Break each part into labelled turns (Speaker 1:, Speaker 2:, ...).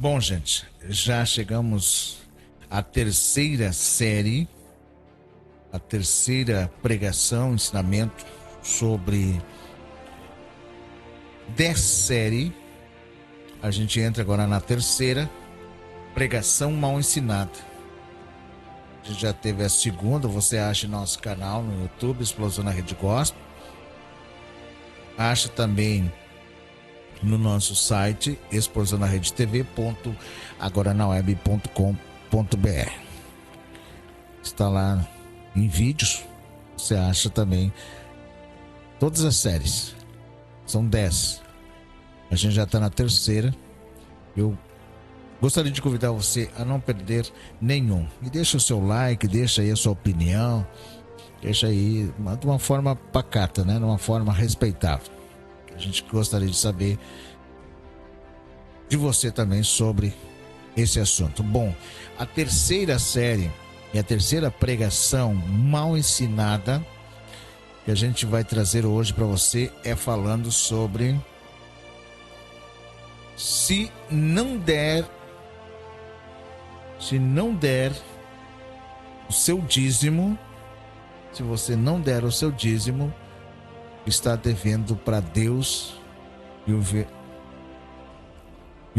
Speaker 1: Bom, gente, já chegamos à terceira série, a terceira pregação, ensinamento sobre 10 série. A gente entra agora na terceira, pregação mal ensinada. A gente já teve a segunda, você acha em nosso canal no YouTube, Explosão na Rede Gospel. Acha também no nosso site explosionarredetv.agoranaweb.com.br. Está lá em vídeos. Você acha também todas as séries. São 10. A gente já está na terceira. Eu gostaria de convidar você a não perder nenhum. E deixa o seu like, deixa aí a sua opinião. Deixa aí de uma forma pacata, né? De uma forma respeitável. A gente gostaria de saber de você também sobre esse assunto. Bom, a terceira série e a terceira pregação mal ensinada que a gente vai trazer hoje para você é falando sobre se não der o seu dízimo, se você não der o seu dízimo, está devendo para Deus e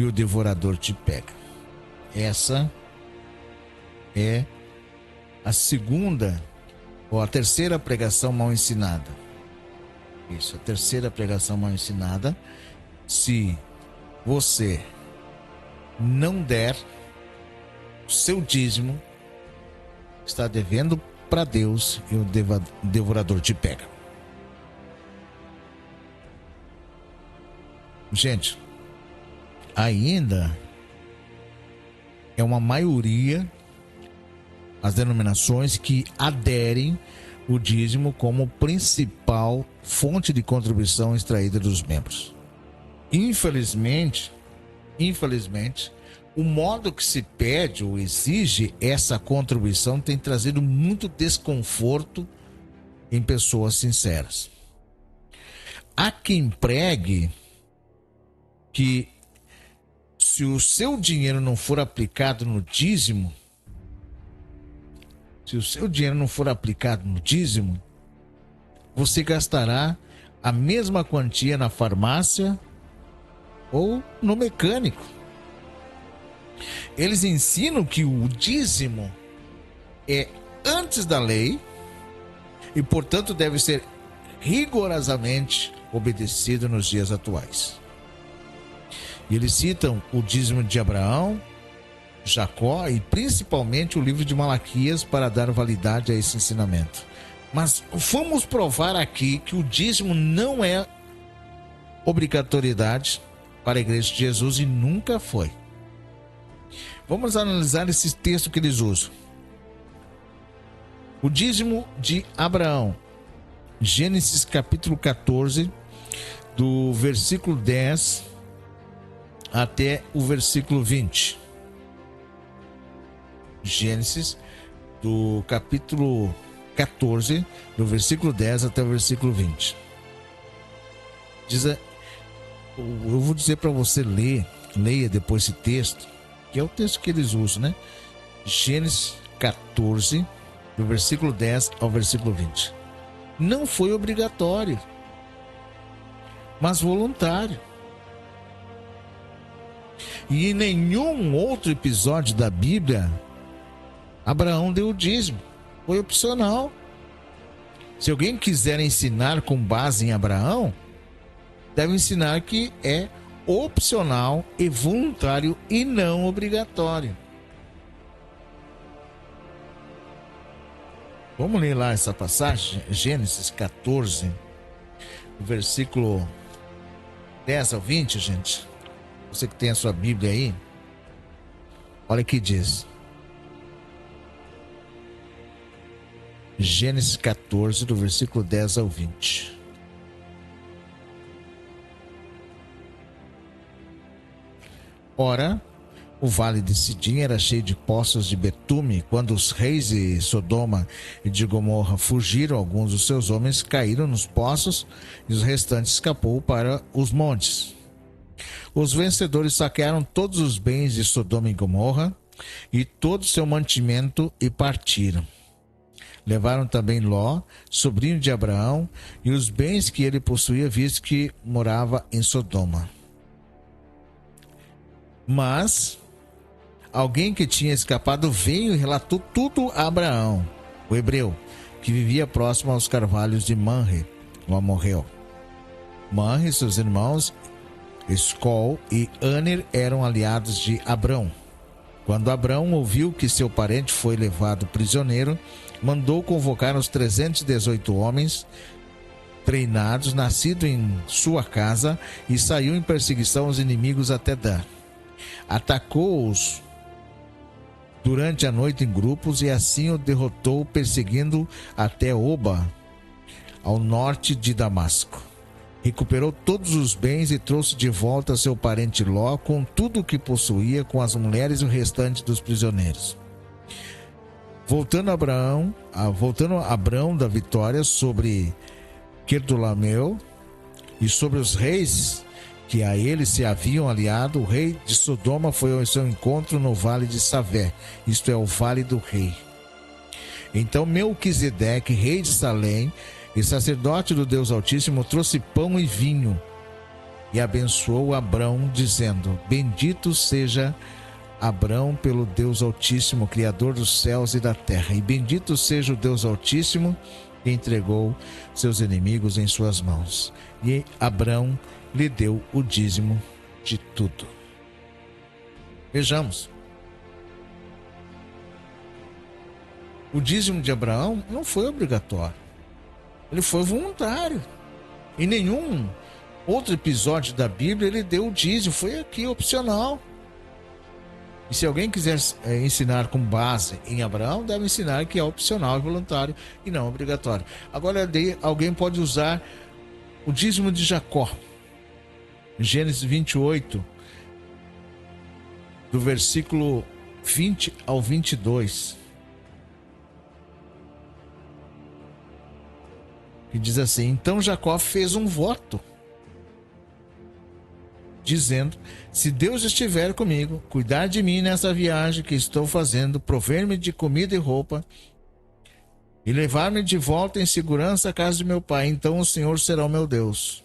Speaker 1: o devorador te pega. Essa é a segunda ou a terceira pregação mal ensinada. Isso, a terceira pregação mal ensinada. Se você não der o seu dízimo, está devendo para Deus e o devorador te pega. Gente, ainda é uma maioria as denominações que aderem o dízimo como principal fonte de contribuição extraída dos membros. Infelizmente, o modo que se pede ou exige essa contribuição tem trazido muito desconforto em pessoas sinceras. Há quem pregue que se o seu dinheiro não for aplicado no dízimo, você gastará a mesma quantia na farmácia ou no mecânico. Eles ensinam que o dízimo é antes da lei e, portanto, deve ser rigorosamente obedecido nos dias atuais. E eles citam o dízimo de Abraão, Jacó e principalmente o livro de Malaquias para dar validade a esse ensinamento. Mas vamos provar aqui que o dízimo não é obrigatoriedade para a igreja de Jesus e nunca foi. Vamos analisar esse texto que eles usam. O dízimo de Abraão, Gênesis capítulo 14, do versículo 10 até o versículo 20. Gênesis, do capítulo 14, do versículo 10 até o versículo 20. Eu vou dizer para você leia depois esse texto, que é o texto que eles usam, né? Gênesis 14, do versículo 10 ao versículo 20. Não foi obrigatório, mas voluntário. E em nenhum outro episódio da Bíblia, Abraão deu o dízimo. Foi opcional. Se alguém quiser ensinar com base em Abraão, deve ensinar que é opcional e voluntário e não obrigatório. Vamos ler lá essa passagem, Gênesis 14, versículo 10 ao 20, gente. Você que tem a sua Bíblia aí, olha o que diz. Gênesis 14, do versículo 10 ao 20. Ora, o vale de Sidim era cheio de poços de betume. Quando os reis de Sodoma e de Gomorra fugiram, alguns dos seus homens caíram nos poços e os restantes escapou para os montes. os vencedores saquearam todos os bens de Sodoma e Gomorra e todo o seu mantimento e partiram. Levaram também Ló, sobrinho de Abraão, e os bens que ele possuía, visto que morava em Sodoma. Mas alguém que tinha escapado veio e relatou tudo a Abraão, o hebreu, que vivia próximo aos carvalhos de Manre, o amorreu. Manre e seus irmãos Escol e Aner eram aliados de Abrão. Quando Abrão ouviu que seu parente foi levado prisioneiro, mandou convocar os 318 homens treinados, nascidos em sua casa, e saiu em perseguição aos inimigos até Dan. Atacou-os durante a noite em grupos e assim o derrotou, perseguindo até Oba, ao norte de Damasco. Recuperou todos os bens e trouxe de volta seu parente Ló, com tudo o que possuía, com as mulheres e o restante dos prisioneiros. Voltando Abrão da vitória sobre Querdolameu e sobre os reis que a ele se haviam aliado, o rei de Sodoma foi ao seu encontro no vale de Savé, isto é, o vale do rei. Então Melquisedeque, rei de Salém, e sacerdote do Deus Altíssimo, trouxe pão e vinho e abençoou Abrão, dizendo: Bendito seja Abrão pelo Deus Altíssimo, Criador dos céus e da terra, e bendito seja o Deus Altíssimo que entregou seus inimigos em suas mãos. E Abrão lhe deu o dízimo de tudo. Vejamos. O dízimo de Abraão não foi obrigatório. Ele foi voluntário. Em nenhum outro episódio da Bíblia ele deu o dízimo. Foi aqui opcional. E se alguém quiser ensinar com base em Abraão, deve ensinar que é opcional e voluntário e não obrigatório. Agora alguém pode usar o dízimo de Jacó. Gênesis 28, do versículo 20 ao 22. Que diz assim: Então Jacó fez um voto, dizendo: Se Deus estiver comigo, cuidar de mim nessa viagem que estou fazendo, prover-me de comida e roupa, e levar-me de volta em segurança à casa de meu pai, então o Senhor será o meu Deus.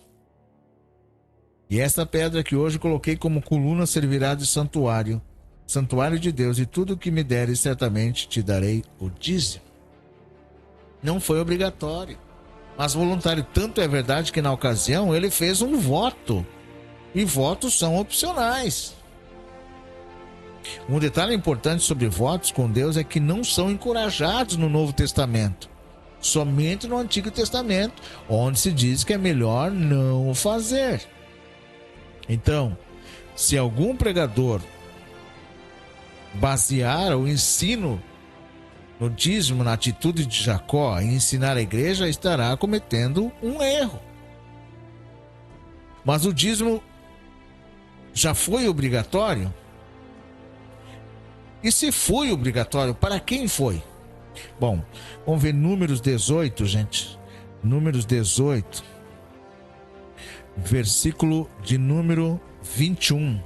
Speaker 1: E esta pedra que hoje coloquei como coluna servirá de santuário de Deus, e tudo o que me deres, certamente te darei o dízimo. Não foi obrigatório, mas voluntário. Tanto é verdade que na ocasião ele fez um voto. E votos são opcionais. Um detalhe importante sobre votos com Deus é que não são encorajados no Novo Testamento. Somente no Antigo Testamento, onde se diz que é melhor não o fazer. Então, se algum pregador basear o ensino no dízimo, na atitude de Jacó, e ensinar a igreja, estará cometendo um erro. Mas o dízimo já foi obrigatório? E se foi obrigatório, para quem foi? Bom, vamos ver Números 18, gente. Números 18, versículo de número 21.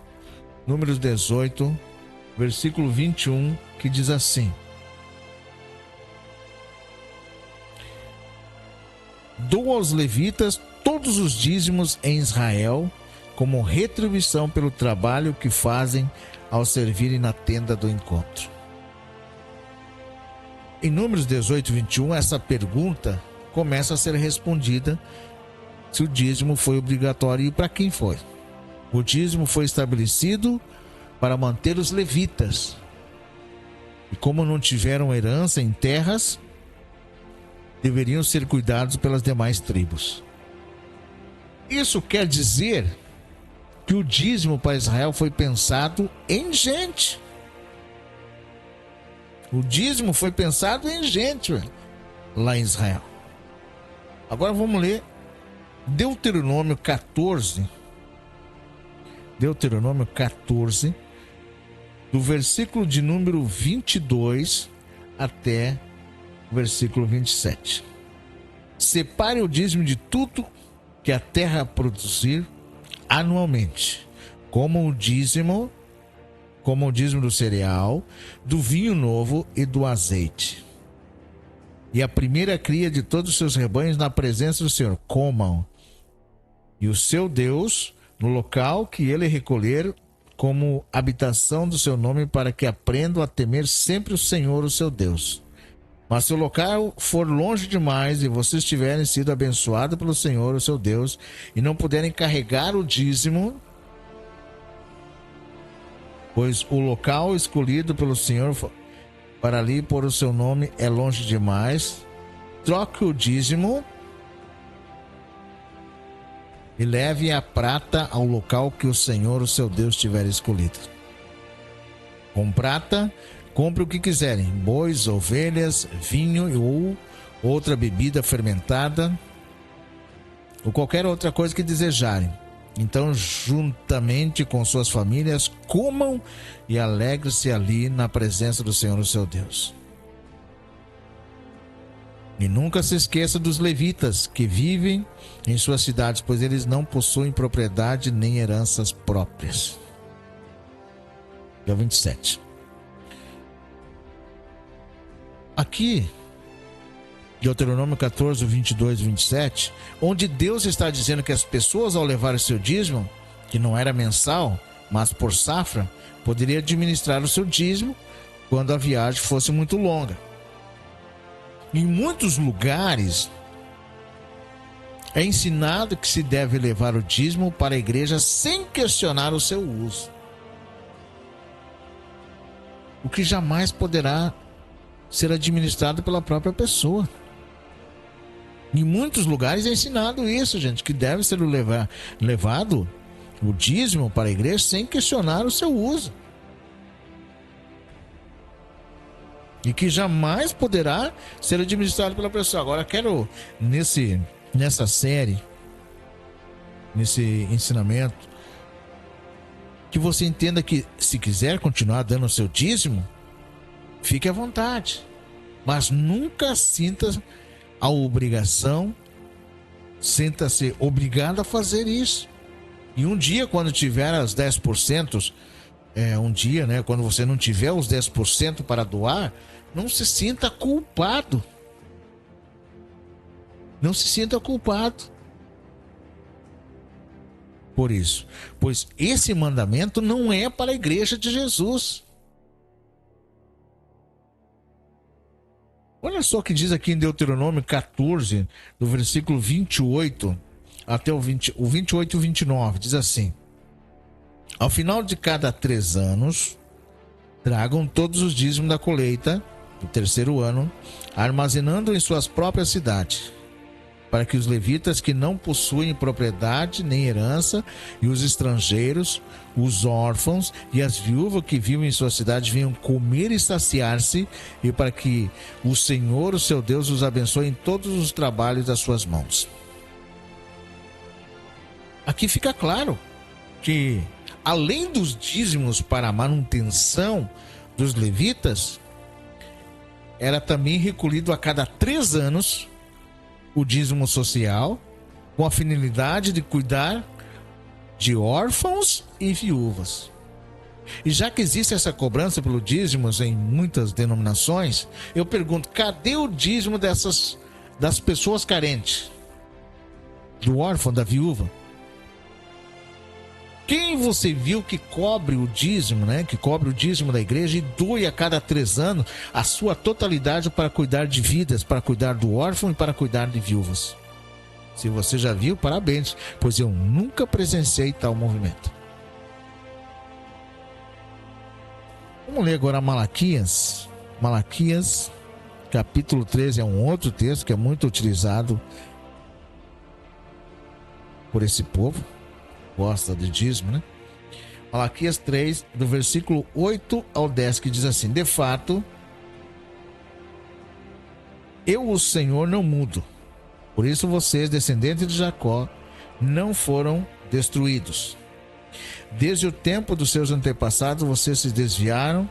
Speaker 1: Números 18, versículo 21, que diz assim: Dou aos levitas todos os dízimos em Israel, como retribuição pelo trabalho que fazem ao servirem na tenda do encontro. Em Números 18, 21, essa pergunta começa a ser respondida se o dízimo foi obrigatório e para quem foi. O dízimo foi estabelecido para manter os levitas. E como não tiveram herança em terras, deveriam ser cuidados pelas demais tribos. Isso quer dizer que o dízimo para Israel foi pensado em gente. O dízimo foi pensado em gente lá em Israel. Agora vamos ler Deuteronômio 14. Deuteronômio 14, do versículo de número 22 até o versículo 27. Separe o dízimo de tudo que a terra produzir anualmente, como o dízimo do cereal, do vinho novo e do azeite. E a primeira cria de todos os seus rebanhos na presença do Senhor, comam. E o seu Deus, no local que ele recolher, como habitação do seu nome, para que aprendam a temer sempre o Senhor, o seu Deus. Mas se o local for longe demais e vocês tiverem sido abençoados pelo Senhor, o seu Deus, e não puderem carregar o dízimo, pois o local escolhido pelo Senhor para ali pôr o seu nome é longe demais, troque o dízimo e leve a prata ao local que o Senhor, o seu Deus, tiver escolhido. Com prata, compre o que quiserem, bois, ovelhas, vinho ou outra bebida fermentada, ou qualquer outra coisa que desejarem. Então, juntamente com suas famílias, comam e alegrem-se ali na presença do Senhor, o seu Deus. E nunca se esqueça dos levitas que vivem em suas cidades, pois eles não possuem propriedade nem heranças próprias. Dia 27. Aqui, Deuteronômio 14, 22 e 27, onde Deus está dizendo que as pessoas, ao levar o seu dízimo, que não era mensal, mas por safra, poderia administrar o seu dízimo quando a viagem fosse muito longa. Em muitos lugares é ensinado que se deve levar o dízimo para a igreja sem questionar o seu uso, o que jamais poderá ser administrado pela própria pessoa. Em muitos lugares é ensinado isso, gente, que deve ser levado o dízimo para a igreja sem questionar o seu uso. E que jamais poderá ser administrado pela pessoa. Agora, quero, nessa série, nesse ensinamento, que você entenda que, se quiser continuar dando o seu dízimo, fique à vontade. Mas nunca sinta a obrigação, sinta-se obrigado a fazer isso. E um dia, quando tiver os 10%, quando você não tiver os 10% para doar, não se sinta culpado. Não se sinta culpado por isso. Pois esse mandamento não é para a igreja de Jesus. Olha só o que diz aqui em Deuteronômio 14, do versículo 28 até o 28 e 29. Diz assim: ao final de cada 3 anos, tragam todos os dízimos da colheita do terceiro ano, armazenando em suas próprias cidades, para que os levitas que não possuem propriedade nem herança, e os estrangeiros, os órfãos e as viúvas que vivem em sua cidade venham comer e saciar-se, e para que o Senhor, o seu Deus, os abençoe em todos os trabalhos das suas mãos. Aqui fica claro que, além dos dízimos para a manutenção dos levitas, era também recolhido a cada 3 anos o dízimo social, com a finalidade de cuidar de órfãos e viúvas. E já que existe essa cobrança pelo dízimo em muitas denominações, eu pergunto: cadê o dízimo das pessoas carentes? Do órfão, da viúva? Quem você viu que cobre o dízimo, que cobre o dízimo da igreja e doe a cada 3 anos a sua totalidade para cuidar de vidas, para cuidar do órfão e para cuidar de viúvas? Se você já viu, parabéns, pois eu nunca presenciei tal movimento. Vamos ler agora Malaquias. Malaquias, capítulo 13, é um outro texto que é muito utilizado por esse povo. Gosta de dízimo, Malaquias 3, do versículo 8 ao 10, que diz assim: de fato, eu, o Senhor, não mudo. Por isso vocês, descendentes de Jacó, não foram destruídos. Desde o tempo dos seus antepassados, vocês se desviaram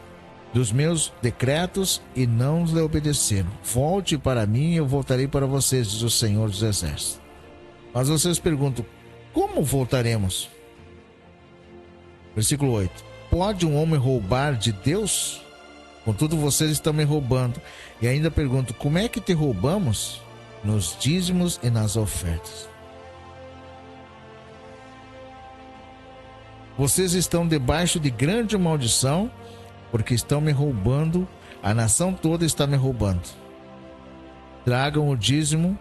Speaker 1: dos meus decretos e não lhe obedeceram. Volte para mim e eu voltarei para vocês, diz o Senhor dos Exércitos. Mas vocês perguntam: como voltaremos? Versículo 8. Pode um homem roubar de Deus? Contudo, vocês estão me roubando. E ainda pergunto, como é que te roubamos? Nos dízimos e nas ofertas. Vocês estão debaixo de grande maldição, porque estão me roubando. A nação toda está me roubando. Tragam o dízimo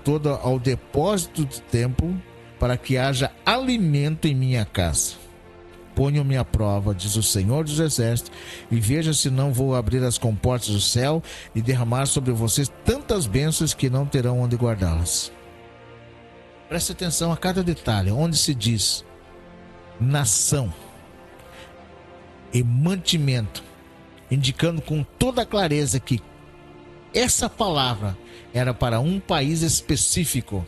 Speaker 1: todo ao depósito do templo, para que haja alimento em minha casa. Ponham-me à prova, diz o Senhor dos Exércitos, e veja se não vou abrir as comportas do céu e derramar sobre vocês tantas bênçãos que não terão onde guardá-las. Preste atenção a cada detalhe, onde se diz nação e mantimento, indicando com toda clareza que essa palavra era para um país específico.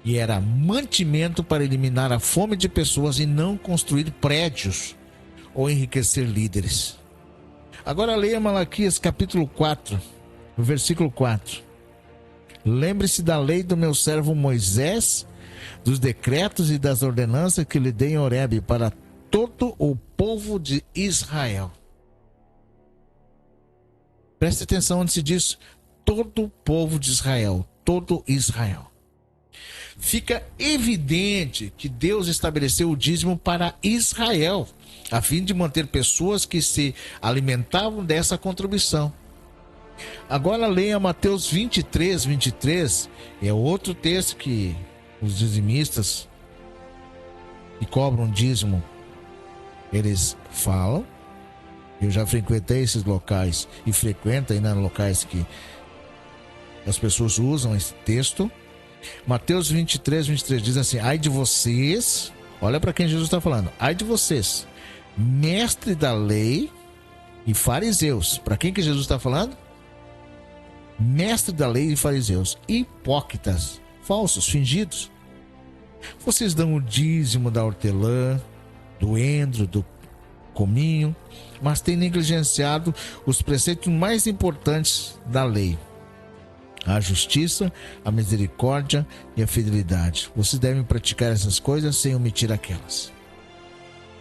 Speaker 1: E era mantimento para eliminar a fome de pessoas e não construir prédios ou enriquecer líderes. Agora leia Malaquias capítulo 4, versículo 4. Lembre-se da lei do meu servo Moisés, dos decretos e das ordenanças que lhe dei em Horebe para todo o povo de Israel. Preste atenção onde se diz todo o povo de Israel, todo Israel. Fica evidente que Deus estabeleceu o dízimo para Israel, a fim de manter pessoas que se alimentavam dessa contribuição. Agora leia Mateus 23, é outro texto que os dizimistas que cobram dízimo, eles falam. Eu já frequentei esses locais e frequento ainda locais que as pessoas usam esse texto. Mateus 23 diz assim: ai de vocês, olha para quem Jesus está falando, ai de vocês, mestre da lei e fariseus. Para quem que Jesus está falando? Mestre da lei e fariseus, hipócritas, falsos, fingidos. Vocês dão o dízimo da hortelã, do endro, do cominho, mas têm negligenciado os preceitos mais importantes da lei: a justiça, a misericórdia e a fidelidade. Vocês devem praticar essas coisas sem omitir aquelas.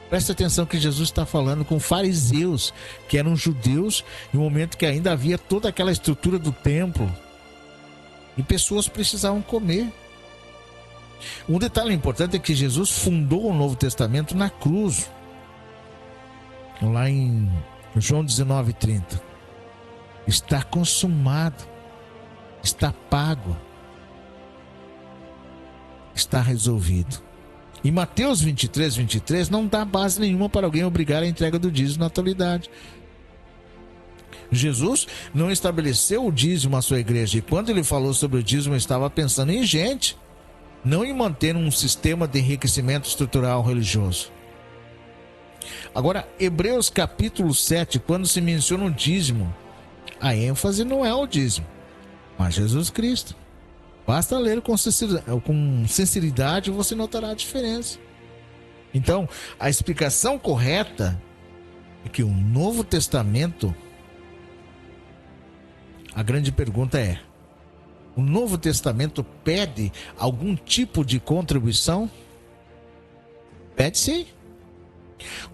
Speaker 1: Preste atenção que Jesus está falando com fariseus, que eram judeus, em um momento que ainda havia toda aquela estrutura do templo. E pessoas precisavam comer. Um detalhe importante é que Jesus fundou o Novo Testamento na cruz. Lá em João 19:30. Está consumado. Está pago. Está resolvido. E Mateus 23 não dá base nenhuma para alguém obrigar a entrega do dízimo na atualidade. Jesus não estabeleceu o dízimo à sua igreja. E quando ele falou sobre o dízimo, estava pensando em gente, não em manter um sistema de enriquecimento estrutural religioso. Agora, Hebreus capítulo 7, quando se menciona o dízimo, a ênfase não é o dízimo, mas Jesus Cristo. Basta ler com sinceridade e você notará a diferença. Então, a explicação correta é que o Novo Testamento, a grande pergunta é: o Novo Testamento pede algum tipo de contribuição? Pede sim.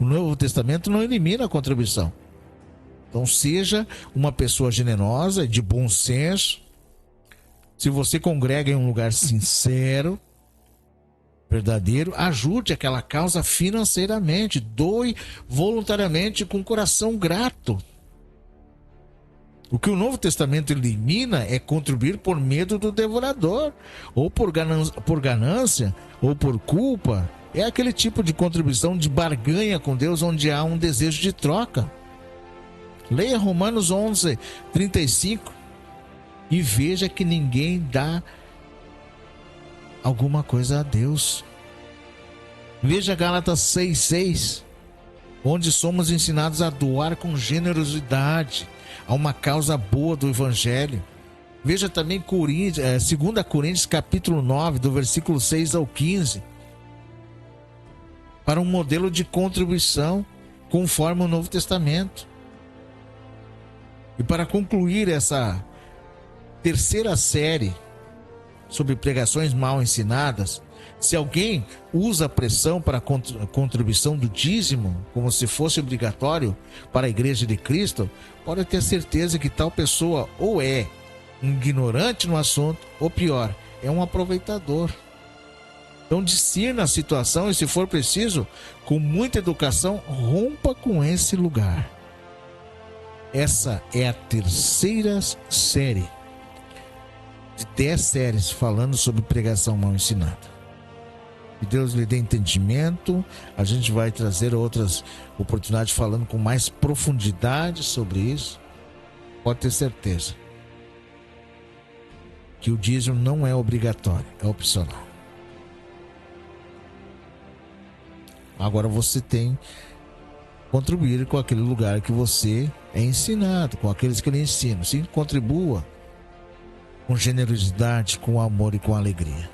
Speaker 1: O Novo Testamento não elimina a contribuição. Então, seja uma pessoa generosa, de bom senso. Se você congrega em um lugar sincero, verdadeiro, ajude aquela causa financeiramente, doe voluntariamente com coração grato. O que o Novo Testamento elimina é contribuir por medo do devorador, ou por ganância, ou por culpa. É aquele tipo de contribuição de barganha com Deus, onde há um desejo de troca. Leia Romanos 11:35 e veja que ninguém dá alguma coisa a Deus. Veja Gálatas 6:6, onde somos ensinados a doar com generosidade a uma causa boa do Evangelho. Veja também 2 Coríntios capítulo 9, do versículo 6 ao 15, para um modelo de contribuição conforme o Novo Testamento. E para concluir essa terceira série sobre pregações mal ensinadas, Se alguém usa a pressão para a contribuição do dízimo como se fosse obrigatório para a Igreja de Cristo, pode ter certeza que tal pessoa ou é um ignorante no assunto, ou pior, é um aproveitador. Então discirna a situação e, se for preciso, com muita educação, rompa com esse lugar. Essa é a terceira série de 10 séries falando sobre pregação mal ensinada. Que Deus lhe dê entendimento. A gente vai trazer outras oportunidades falando com mais profundidade sobre isso. Pode ter certeza que o dízimo não é obrigatório, é opcional. Agora você tem que contribuir com aquele lugar que você é ensinado, com aqueles que lhe ensinam. Sim, contribua com generosidade, com amor e com alegria.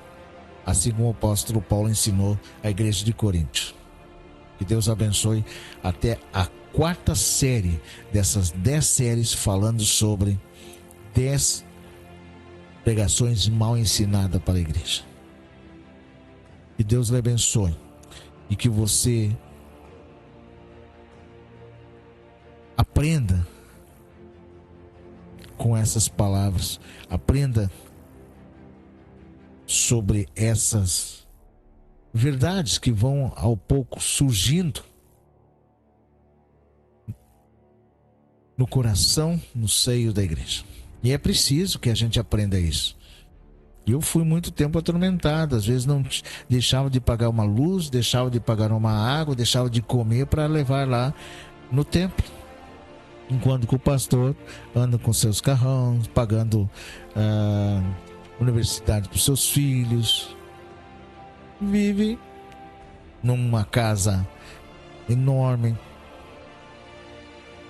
Speaker 1: Assim como o apóstolo Paulo ensinou à igreja de Corinto. Que Deus abençoe até a 4ª série dessas 10 séries falando sobre 10 pregações mal ensinadas para a igreja. Que Deus lhe abençoe e que você aprenda com essas palavras, aprenda sobre essas verdades que vão ao pouco surgindo no coração, no seio da igreja. E é preciso que a gente aprenda isso. Eu fui muito tempo atormentado, às vezes não deixava de pagar uma luz, deixava de pagar uma água, deixava de comer para levar lá no templo. Enquanto que o pastor anda com seus carrões, pagando universidade para os seus filhos, vive numa casa enorme,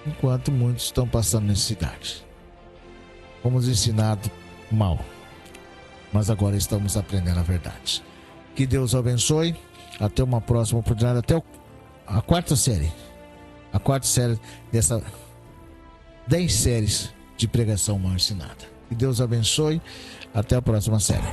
Speaker 1: enquanto muitos estão passando necessidade. Fomos ensinados mal, mas agora estamos aprendendo a verdade. Que Deus abençoe. Até uma próxima oportunidade, até a 4ª série. A 4ª série dessa 10 séries de pregação mal ensinada. Que Deus abençoe. Até a próxima série.